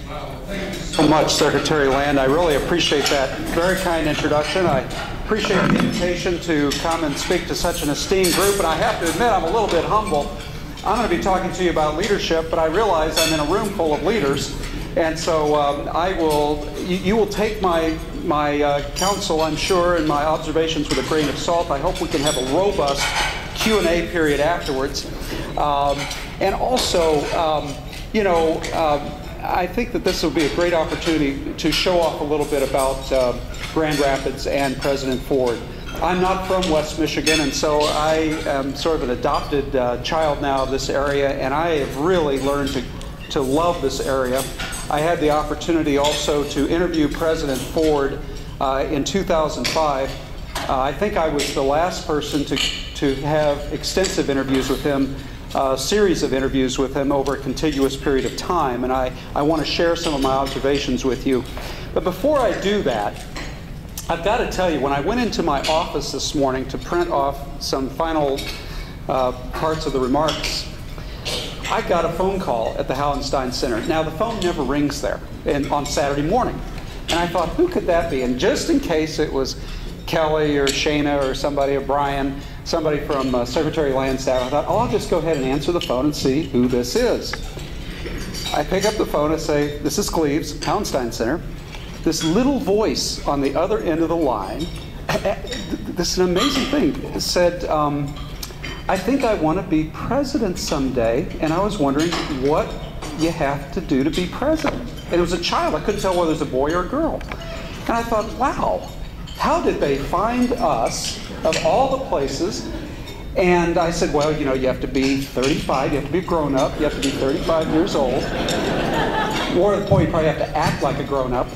Thank you so much, Secretary Land. I really appreciate that very kind introduction. I appreciate the invitation to come and speak to such an esteemed group, and I have to admit I'm a little bit humble. I'm going to be talking to you about leadership, but I realize I'm in a room full of leaders, and so you will take my counsel, I'm sure, and my observations with a grain of salt. I hope we can have a robust Q&A period afterwards. And also, I think that this will be a great opportunity to show off a little bit about Grand Rapids and President Ford. I'm not from West Michigan, and so I am sort of an adopted child now of this area, and I have really learned to love this area. I had the opportunity also to interview President Ford in 2005. I think I was the last person to have extensive interviews with him, a series of interviews with him over a contiguous period of time, and I want to share some of my observations with you. But before I do that, I've got to tell you, when I went into my office this morning to print off some final parts of the remarks, I got a phone call at the Hauenstein Center. Now, the phone never rings there on Saturday morning. And I thought, who could that be? And just in case it was Kelly or Shana or somebody, or Brian, somebody from Secretary Land staff, I thought, oh, I'll just go ahead and answer the phone and see who this is. I pick up the phone and say, this is Gleaves, Hauenstein Center. This little voice on the other end of the line, this is an amazing thing, said, I think I want to be president someday, and I was wondering what you have to do to be president. And it was a child. I couldn't tell whether it was a boy or a girl. And I thought, wow, how did they find us of all the places? And I said, well, you know, you have to be 35, you have to be a grown-up, you have to be 35 years old. More to the point, you probably have to act like a grown-up.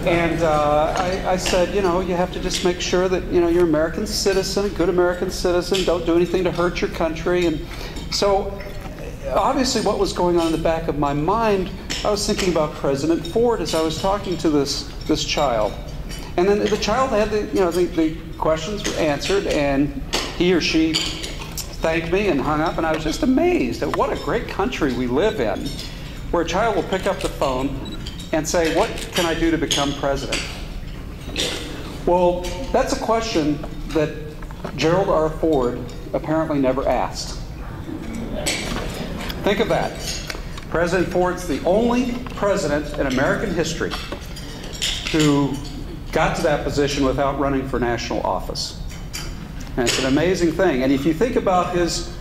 And I said, you know, you have to just make sure that, you know, you're an American citizen, a good American citizen, don't do anything to hurt your country. And so, obviously, what was going on in the back of my mind, I was thinking about President Ford as I was talking to this child. And then the child had the questions were answered, and he or she thanked me and hung up, and I was just amazed at what a great country we live in, where a child will pick up the phone and say, what can I do to become president? Well, that's a question that Gerald R. Ford apparently never asked. Think of that. President Ford's the only president in American history who got to that position without running for national office. And it's an amazing thing. And if you think about his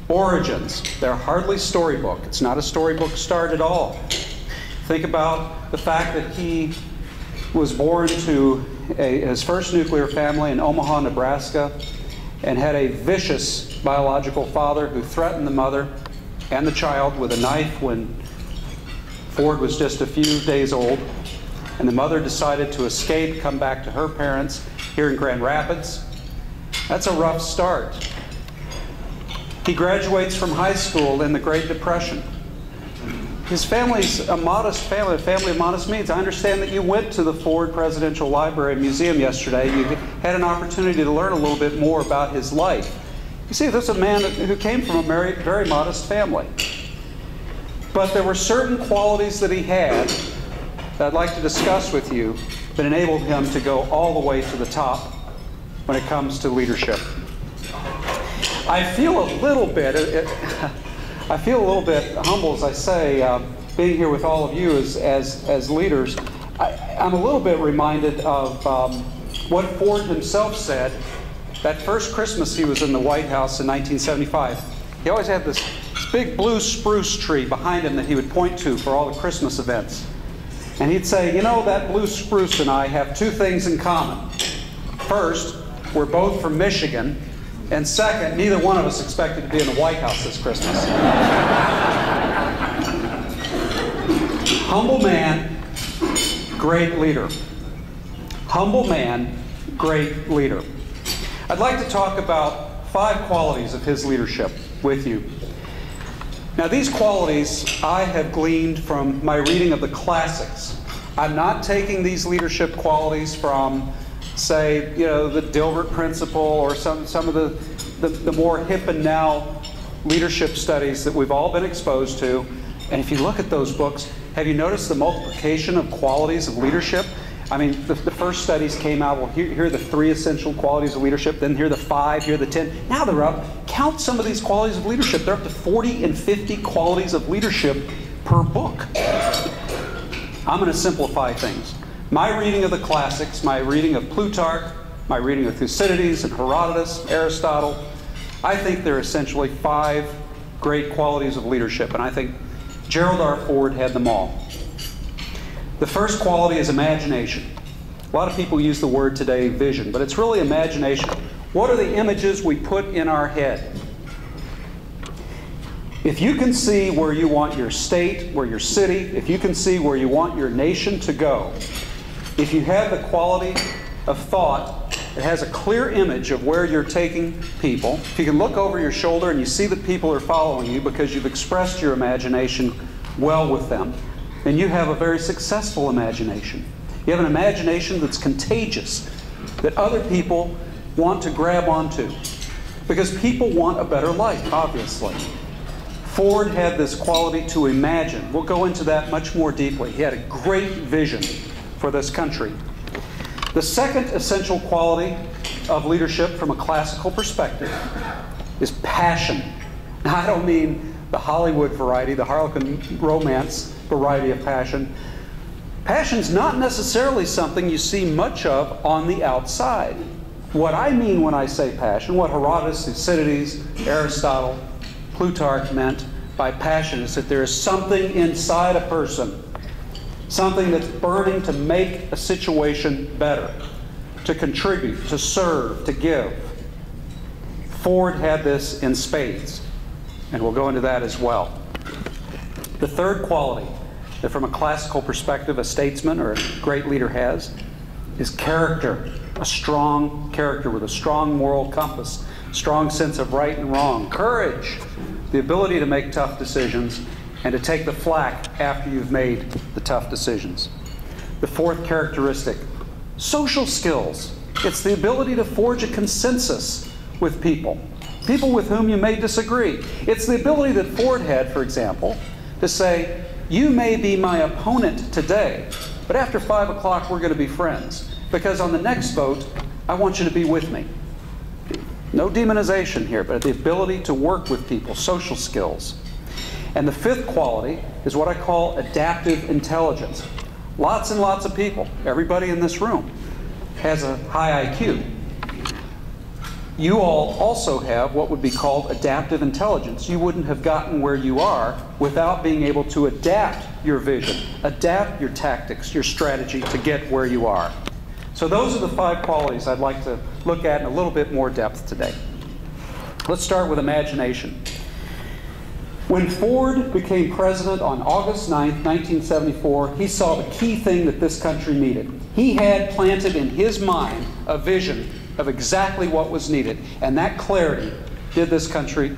origins, they're hardly storybook. It's not a storybook start at all. Think about the fact that he was born to his first nuclear family in Omaha, Nebraska, and had a vicious biological father who threatened the mother and the child with a knife when Ford was just a few days old. And the mother decided to escape, come back to her parents here in Grand Rapids. That's a rough start. He graduates from high school in the Great Depression. His family's a modest family, a family of modest means. I understand that you went to the Ford Presidential Library and Museum yesterday. You had an opportunity to learn a little bit more about his life. You see, this is a man who came from a very, very modest family. But there were certain qualities that he had that I'd like to discuss with you that enabled him to go all the way to the top when it comes to leadership. I feel a little bit humble, as I say, being here with all of you as leaders. I'm a little bit reminded of what Ford himself said that first Christmas he was in the White House in 1975. He always had this big blue spruce tree behind him that he would point to for all the Christmas events. And he'd say, you know, that blue spruce and I have two things in common. First, we're both from Michigan. And second, neither one of us expected to be in the White House this Christmas. Humble man, great leader. Humble man, great leader. I'd like to talk about 5 qualities of his leadership with you. Now, these qualities I have gleaned from my reading of the classics. I'm not taking these leadership qualities from, say, you know, the Dilbert Principle or some of the more hip and now leadership studies that we've all been exposed to. And if you look at those books, have you noticed the multiplication of qualities of leadership? I mean, the first studies came out, well, here are the 3 essential qualities of leadership, then here are the 5, here are the 10. Now they're up. Count some of these qualities of leadership. They're up to 40 and 50 qualities of leadership per book. I'm going to simplify things. My reading of the classics, my reading of Plutarch, my reading of Thucydides and Herodotus, Aristotle, I think there are essentially 5 great qualities of leadership, and I think Gerald R. Ford had them all. The first quality is imagination. A lot of people use the word today, vision, but it's really imagination. What are the images we put in our head? If you can see where you want your state, where your city, if you can see where you want your nation to go, if you have the quality of thought that has a clear image of where you're taking people, if you can look over your shoulder and you see that people are following you because you've expressed your imagination well with them, then you have a very successful imagination. You have an imagination that's contagious, that other people want to grab onto. Because people want a better life, obviously. Ford had this quality to imagine. We'll go into that much more deeply. He had a great vision for this country. The second essential quality of leadership from a classical perspective is passion. Now, I don't mean the Hollywood variety, the Harlequin romance variety of passion. Passion's not necessarily something you see much of on the outside. What I mean when I say passion, what Herodotus, Thucydides, Aristotle, Plutarch meant by passion is that there is something inside a person, something that's burning to make a situation better, to contribute, to serve, to give. Ford had this in spades, and we'll go into that as well. The third quality that from a classical perspective a statesman or a great leader has is character, a strong character with a strong moral compass, strong sense of right and wrong, courage, the ability to make tough decisions and to take the flak after you've made the tough decisions. The fourth characteristic, social skills. It's the ability to forge a consensus with people with whom you may disagree. It's the ability that Ford had, for example, to say, you may be my opponent today, but after 5 o'clock we're going to be friends, because on the next vote I want you to be with me. No demonization here, but the ability to work with people, social skills. And the fifth quality is what I call adaptive intelligence. Lots and lots of people, everybody in this room, has a high IQ. You all also have what would be called adaptive intelligence. You wouldn't have gotten where you are without being able to adapt your vision, adapt your tactics, your strategy to get where you are. So those are the 5 qualities I'd like to look at in a little bit more depth today. Let's start with imagination. When Ford became president on August 9th, 1974, he saw the key thing that this country needed. He had planted in his mind a vision of exactly what was needed, and that clarity did this country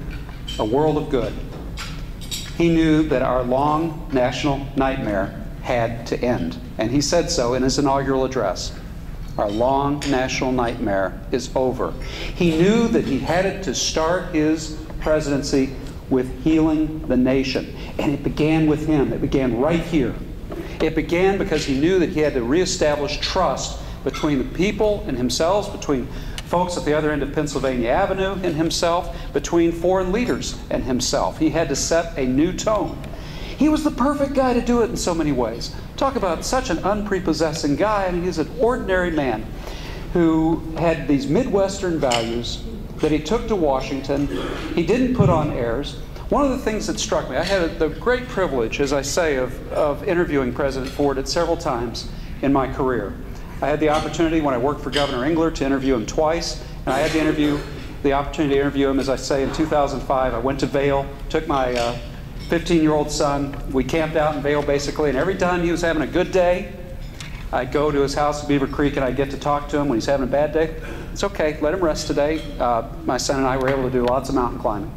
a world of good. He knew that our long national nightmare had to end, and he said so in his inaugural address. Our long national nightmare is over. He knew that he had to start his presidency with healing the nation, and it began with him. It began right here. It began because he knew that he had to reestablish trust between the people and himself, between folks at the other end of Pennsylvania Avenue and himself, between foreign leaders and himself. He had to set a new tone. He was the perfect guy to do it in so many ways. Talk about such an unprepossessing guy. I mean, he's an ordinary man who had these Midwestern values that he took to Washington. He didn't put on airs. One of the things that struck me, I had the great privilege, as I say, of interviewing President Ford at several times in my career. I had the opportunity when I worked for Governor Engler to interview him twice, and I had the opportunity to interview him, as I say, in 2005. I went to Vail, took my 15-year-old son. We camped out in Vail, basically, and every time he was having a good day, I'd go to his house in Beaver Creek, and I'd get to talk to him. When he's having a bad day, it's okay, let him rest today. My son and I were able to do lots of mountain climbing.